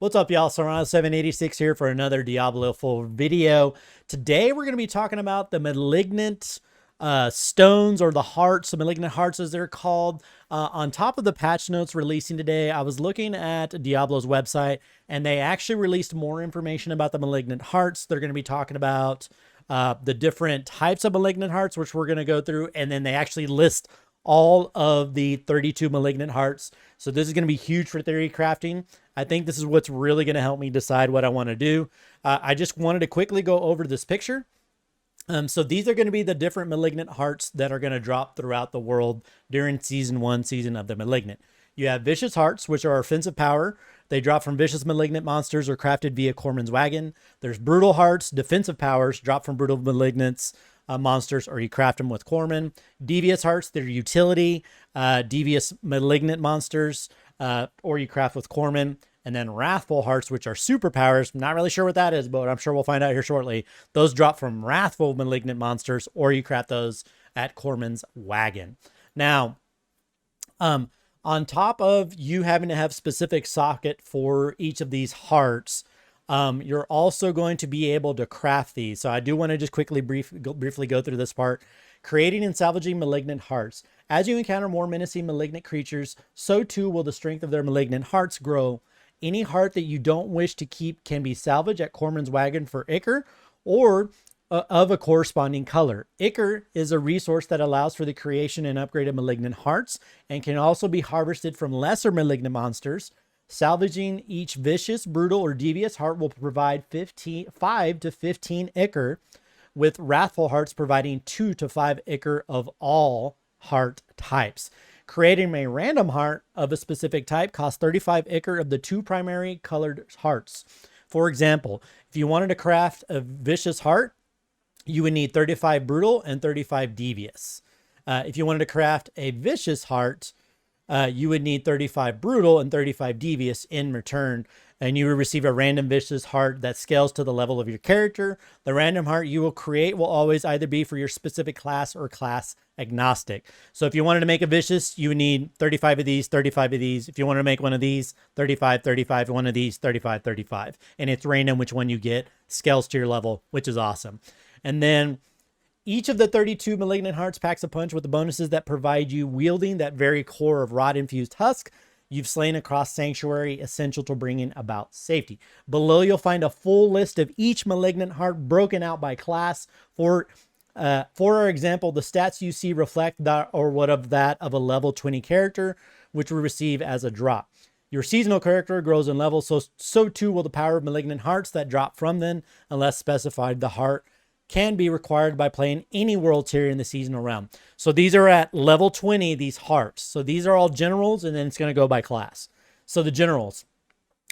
What's up, y'all? Serrano786 here for another Diablo full video. Today we're going to be talking about the Malignant stones, or the hearts, the Malignant Hearts as they're called. On top of the patch notes releasing today, I was looking at Diablo's website, and they actually released more information about the Malignant Hearts. They're going to be talking about the different types of Malignant Hearts, which we're going to go through, and then they actually list all of the 32 Malignant Hearts. So this is going to be huge for theory crafting. I think this is what's really going to help me decide what I want to do. I just wanted to quickly go over this picture. So these are going to be the different Malignant Hearts that are going to drop throughout the world during Season 1 season of the Malignant. You have Vicious Hearts, which are offensive power. They drop from vicious Malignant monsters or crafted via Corman's Wagon. There's Brutal Hearts, defensive powers, drop from brutal Malignants monsters, or you craft them with Corman. Devious Hearts, they're utility, devious Malignant monsters, or you craft with Corman. And then Wrathful Hearts, which are superpowers. Not really sure what that is, but I'm sure we'll find out here shortly. Those drop from Wrathful Malignant monsters, or you craft those at Corman's Wagon. Now, on top of you having to have specific socket for each of these hearts, you're also going to be able to craft these. So I do want to just quickly briefly go through this part. Creating and salvaging Malignant Hearts. As you encounter more menacing malignant creatures, so too will the strength of their Malignant Hearts grow. Any heart that you don't wish to keep can be salvaged at Corman's Wagon for Ichor, or of a corresponding color. Ichor is a resource that allows for the creation and upgrade of Malignant Hearts, and can also be harvested from lesser Malignant monsters. Salvaging each vicious, brutal, or devious heart will provide 5 to 15 Ichor, with Wrathful Hearts providing 2 to 5 Ichor of all heart types. Creating a random heart of a specific type costs 35 Ichor of the 2 primary colored hearts. For example, if you wanted to craft a vicious heart, you would need 35 brutal and 35 devious. If you wanted to craft a vicious heart, you would need 35 brutal and 35 devious in return, and you will receive a random vicious heart that scales to the level of your character. The random heart you will create will always either be for your specific class or class agnostic. So if you wanted to make a vicious, you would need 35 of these, 35 of these. If you wanted to make one of these, 35, 35, one of these, 35, 35. And it's random which one you get, scales to your level, which is awesome. And then each of the 32 Malignant Hearts packs a punch with the bonuses that provide you wielding that very core of rot-infused husk you've slain across Sanctuary, essential to bringing about safety. Below, you'll find a full list of each Malignant Heart broken out by class. For our example, the stats you see reflect that or what of that of a level 20 character, which will receive as a drop. Your seasonal character grows in level, so too will the power of Malignant Hearts that drop from them, unless specified. The heart can be required by playing any world tier in the seasonal realm. So these are at level 20, these hearts. So these are all generals, and then it's going to go by class. So the generals,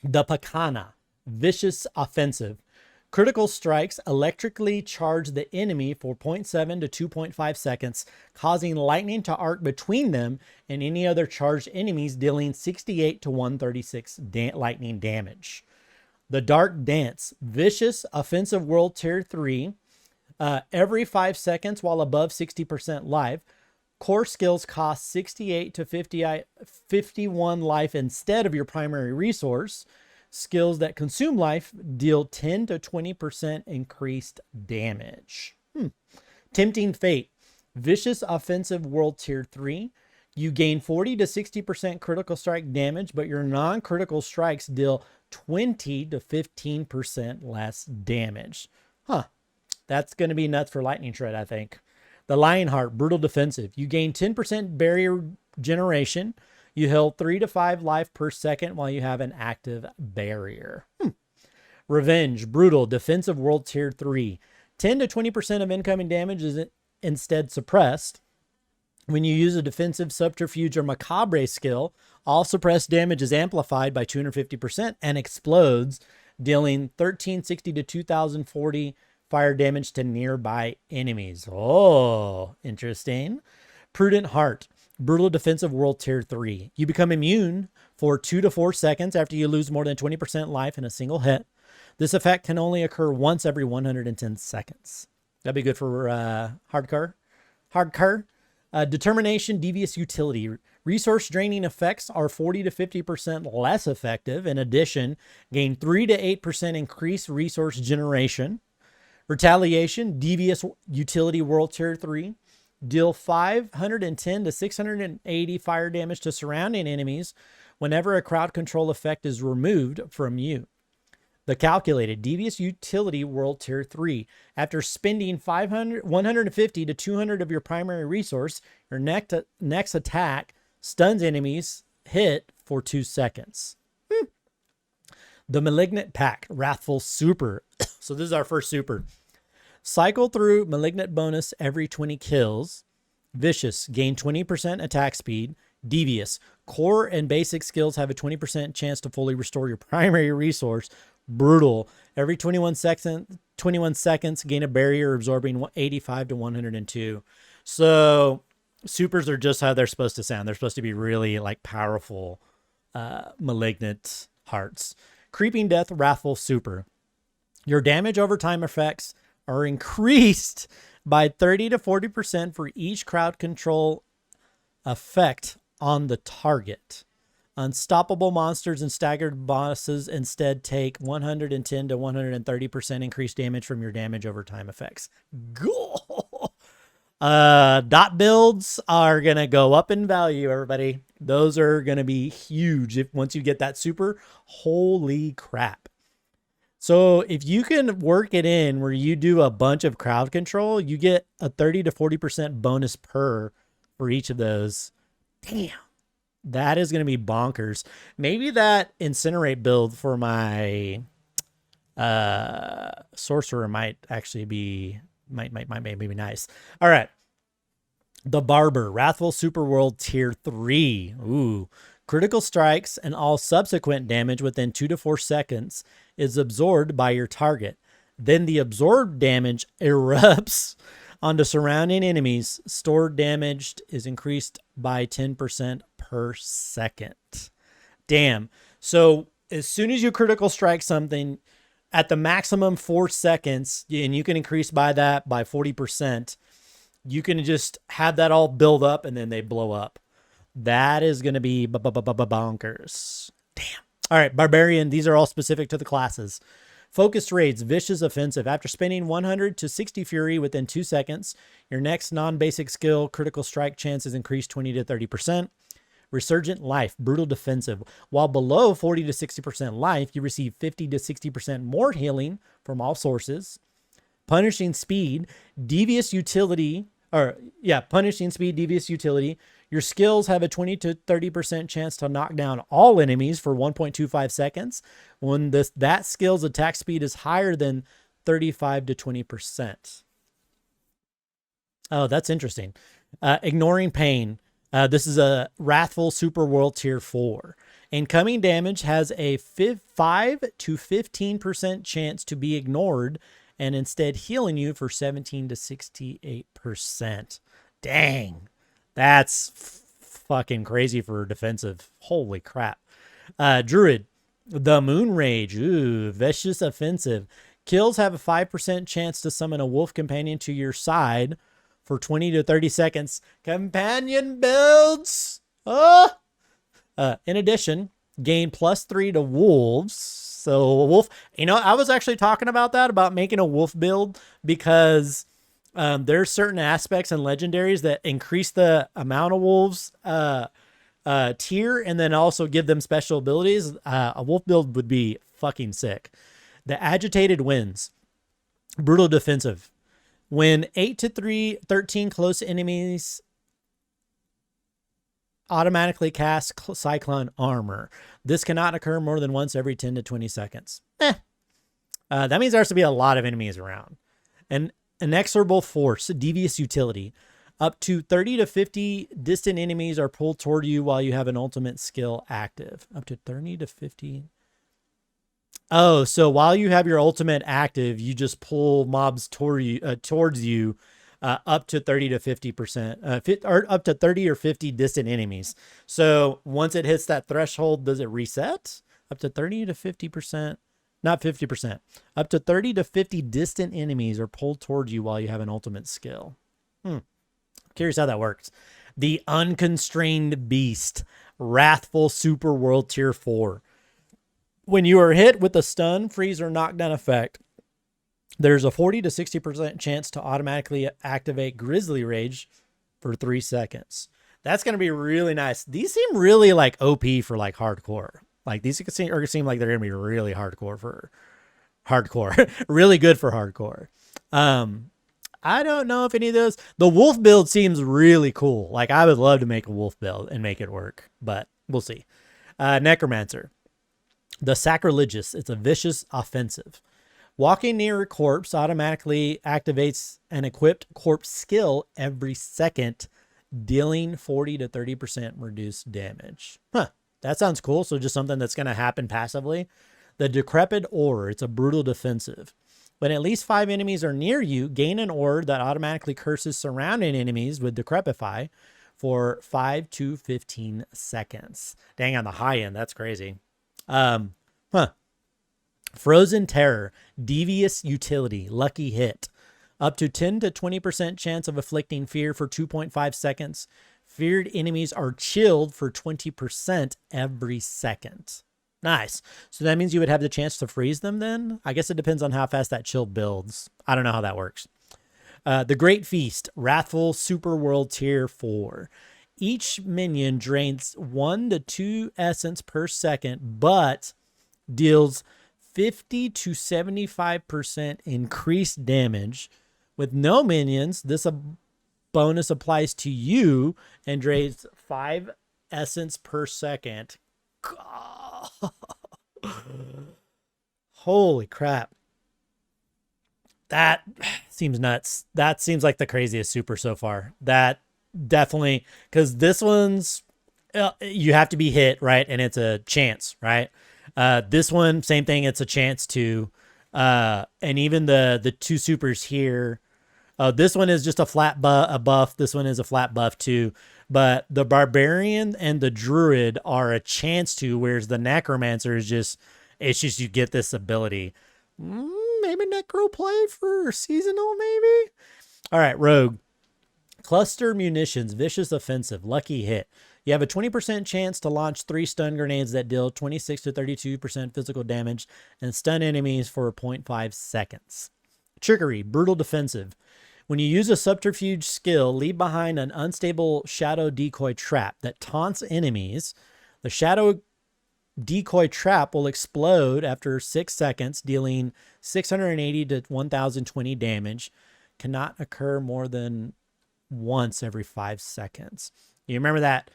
the Pakana, vicious offensive. Critical strikes electrically charge the enemy for 0.7 to 2.5 seconds, causing lightning to arc between them and any other charged enemies, dealing 68 to 136 lightning damage. The Dark Dance, vicious offensive world tier 3. Every 5 seconds while above 60% life. Core skills cost 68 to 51 life instead of your primary resource. Skills that consume life deal 10 to 20% increased damage. Tempting Fate, vicious offensive world tier 3. You gain 40 to 60% critical strike damage, but your non-critical strikes deal 20 to 15% less damage. That's going to be nuts for Lightning Shred, I think. The Lionheart, brutal defensive. You gain 10% barrier generation. You heal 3 to 5 life per second while you have an active barrier. Revenge, brutal defensive world tier 3. 10 to 20% of incoming damage is instead suppressed. When you use a defensive subterfuge or macabre skill, all suppressed damage is amplified by 250% and explodes, dealing 1360 to 2040 fire damage to nearby enemies. Oh, interesting. Prudent Heart, brutal defensive world tier 3. You become immune for 2 to 4 seconds after you lose more than 20% life in a single hit. This effect can only occur once every 110 seconds. That'd be good for hardcore. Determination, devious utility. Resource draining effects are 40 to 50% less effective. In addition, gain 3 to 8% increased resource generation. Retaliation, devious utility world tier 3. Deal 510 to 680 fire damage to surrounding enemies whenever a crowd control effect is removed from you. The calculated devious utility world tier 3. After spending 150 to 200 of your primary resource, your next attack stuns enemies hit for 2 seconds. The Malignant Pack, Wrathful Super. So this is our first super. Cycle through Malignant bonus every 20 kills. Vicious, gain 20% attack speed. Devious, core and basic skills have a 20% chance to fully restore your primary resource. Brutal, every 21 seconds, gain a barrier absorbing 85 to 102. So supers are just how they're supposed to sound. They're supposed to be really like powerful Malignant Hearts. Creeping Death, Wrathful Super. Your damage over time effects are increased by 30 to 40% for each crowd control effect on the target. Unstoppable monsters and staggered bosses instead take 110 to 130% increased damage from your damage over time effects. Cool. Dot builds are going to go up in value, everybody. Those are going to be huge once you get that super. Holy crap. So if you can work it in where you do a bunch of crowd control, you get a 30 to 40% bonus for each of those. Damn. That is going to be bonkers. Maybe that Incinerate build for my Sorcerer might actually be, might be nice. All right. The Barber, Wrathful Superworld Tier 3. Ooh. Critical strikes and all subsequent damage within 2 to 4 seconds is absorbed by your target. Then the absorbed damage erupts onto surrounding enemies. Stored damage is increased by 10% per second. Damn. So as soon as you critical strike something at the maximum 4 seconds, and you can increase by that by 40%, you can just have that all build up and then they blow up. That is going to be bonkers. Damn. All right, Barbarian. These are all specific to the classes. Focused raids, vicious offensive. After spending 100 to 60 fury within 2 seconds, your next non-basic skill critical strike chance is increased 20 to 30%. Resurgent life, brutal defensive. While below 40 to 60% life, you receive 50 to 60% more healing from all sources. Punishing speed, devious utility, punishing speed, devious utility. Your skills have a 20 to 30% chance to knock down all enemies for 1.25 seconds when that skill's attack speed is higher than 35 to 20%. Oh, that's interesting. Ignoring pain. This is a Wrathful Super World Tier 4. Incoming damage has a 5 to 15% chance to be ignored and instead healing you for 17 to 68%. Dang. That's fucking crazy for defensive. Holy crap. Druid, the Moon Rage. Ooh, vicious offensive. Kills have a 5% chance to summon a wolf companion to your side for 20 to 30 seconds. Companion builds. In addition, gain +3 to wolves. So a wolf, I was actually talking about that, about making a wolf build, because there's certain aspects and legendaries that increase the amount of wolves tier and then also give them special abilities. A wolf build would be fucking sick. The Agitated Winds, brutal defensive. When 8 to 13 close enemies automatically cast Cyclone Armor. This cannot occur more than once every 10 to 20 seconds. That means there has to be a lot of enemies around. An Inexorable Force, devious utility. Up to 30 to 50 distant enemies are pulled toward you while you have an ultimate skill active. Up to 30 to 50. Oh, so while you have your ultimate active, you just pull mobs towards you up to 30 to 50%, or up to 30 or 50 distant enemies. So once it hits that threshold, does it reset? Up to 30 to 50%, not 50%. Up to 30 to 50 distant enemies are pulled towards you while you have an ultimate skill. Curious how that works. The Unconstrained Beast, Wrathful Super World Tier 4. When you are hit with a stun, freeze, or knockdown effect, there's a 40 to 60% chance to automatically activate Grizzly Rage for 3 seconds. That's going to be really nice. These seem really like OP for like hardcore. Like these seem like they're going to be really hardcore for hardcore. Really good for hardcore. I don't know if any of those. The wolf build seems really cool. Like I would love to make a wolf build and make it work, but we'll see. Necromancer. The Sacrilegious. It's a vicious offensive. Walking near a corpse automatically activates an equipped corpse skill every second, dealing 40 to 30% reduced damage. Huh. That sounds cool. So just something that's going to happen passively. The Decrepit Ore. It's a brutal defensive. When at least 5 enemies are near you, gain an ore that automatically curses surrounding enemies with Decrepify for 5 to 15 seconds. Dang, on the high end, that's crazy. Frozen Terror, Devious Utility, Lucky Hit. Up to 10 to 20% chance of inflicting fear for 2.5 seconds. Feared enemies are chilled for 20% every second. Nice. So that means you would have the chance to freeze them then? I guess it depends on how fast that chill builds. I don't know how that works. The Great Feast, Wrathful Super World Tier 4. Each minion drains 1 to 2 essence per second, but deals 50 to 75% increased damage. With no minions, this bonus applies to you and drains 5 essence per second. Holy crap. That seems nuts. That seems like the craziest super so far. That definitely, because this one's, you have to be hit, right? And it's a chance, right? This one, same thing. It's a chance to, and even the 2 supers here, this one is just a flat a buff. This one is a flat buff too. But the Barbarian and the Druid are a chance to, whereas the Necromancer is just, it's just you get this ability. Maybe Necro play for seasonal, maybe? All right, Rogue. Cluster Munitions, Vicious Offensive, Lucky Hit. You have a 20% chance to launch 3 stun grenades that deal 26 to 32% physical damage and stun enemies for 0.5 seconds. Trickery, Brutal Defensive. When you use a subterfuge skill, leave behind an unstable shadow decoy trap that taunts enemies. The shadow decoy trap will explode after 6 seconds, dealing 680 to 1020 damage. Cannot occur more than once every 5 seconds. You remember that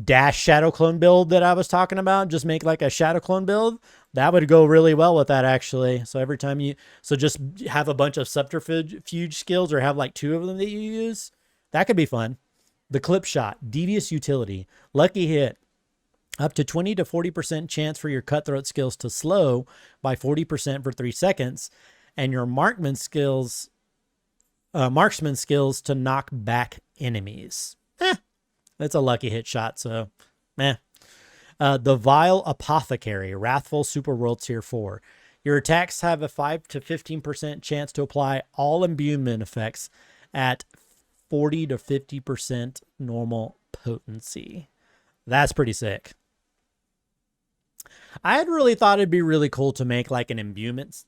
dash shadow clone build that I was talking about? Just make like a shadow clone build. That would go really well with that, actually. So every time so just have a bunch of subterfuge skills, or have like 2 of them that you use. That could be fun. The Clip Shot, Devious Utility, Lucky Hit. Up to 20 to 40% chance for your cutthroat skills to slow by 40% for 3 seconds, and your marksman skills to knock back enemies. That's a lucky hit shot, so The Vile Apothecary, Wrathful Super World Tier 4. Your attacks have a 5 to 15% chance to apply all imbuement effects at 40 to 50% normal potency. That's pretty sick. I had really thought it'd be really cool to make like an imbuement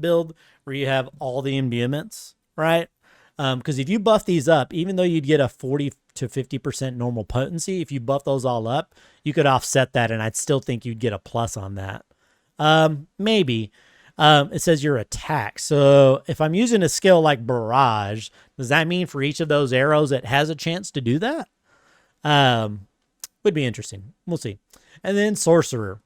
build where you have all the imbuments, right? Because if you buff these up, even though you'd get a 40 to 50% normal potency, if you buff those all up, you could offset that, and I'd still think you'd get a plus on that. Maybe. It says your attack. So if I'm using a skill like Barrage, does that mean for each of those arrows it has a chance to do that? Would be interesting. We'll see. And then Sorcerer.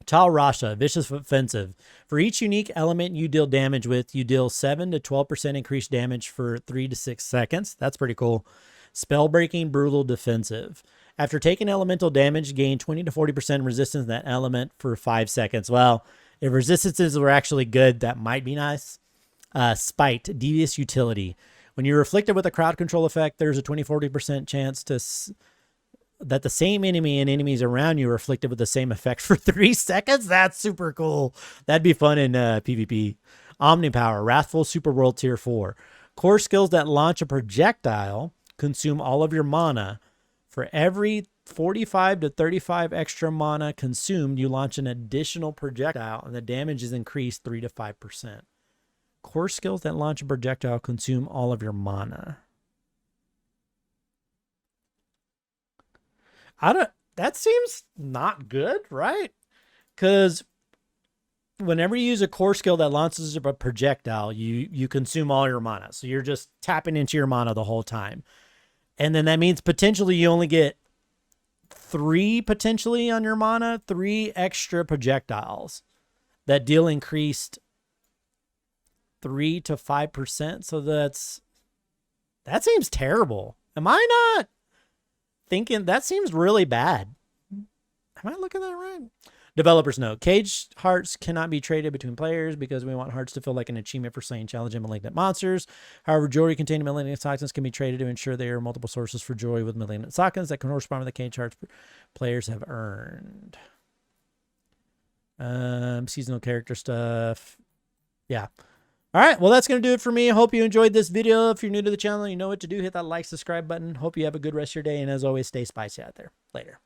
Tal Rasha, Vicious Offensive. For each unique element you deal damage with, you deal 7 to 12% increased damage for 3 to 6 seconds. That's pretty cool. Spellbreaking, Brutal Defensive. After taking elemental damage, gain 20 to 40% resistance to that element for 5 seconds. Well, if resistances were actually good, that might be nice. Spite, Devious Utility. When you're afflicted with a crowd control effect, there's a 20-40% chance that the same enemy and enemies around you are afflicted with the same effect for 3 seconds. That's super cool. That'd be fun in PvP. Omnipower, Wrathful Super World Tier 4. Core skills that launch a projectile consume all of your mana. For every 45 to 35 extra mana consumed, you launch an additional projectile, and the damage is increased 3 to 5%. Core skills that launch a projectile consume all of your mana. That seems not good, right? Because whenever you use a core skill that launches a projectile, you consume all your mana. So you're just tapping into your mana the whole time. And then that means potentially you only get 3 potentially on your mana, 3 extra projectiles that deal increased 3 to 5%. So that seems terrible. Am I not thinking that seems really bad? Am I looking at that right? Developers note, caged hearts cannot be traded between players because we want hearts to feel like an achievement for slaying challenging malignant monsters. However, jewelry containing malignant toxins can be traded to ensure there are multiple sources for joy with malignant toxins that can correspond with the caged hearts players have earned. Seasonal character stuff. Yeah. All right. Well, that's going to do it for me. I hope you enjoyed this video. If you're new to the channel, you know what to do. Hit that like, subscribe button. Hope you have a good rest of your day. And as always, stay spicy out there. Later.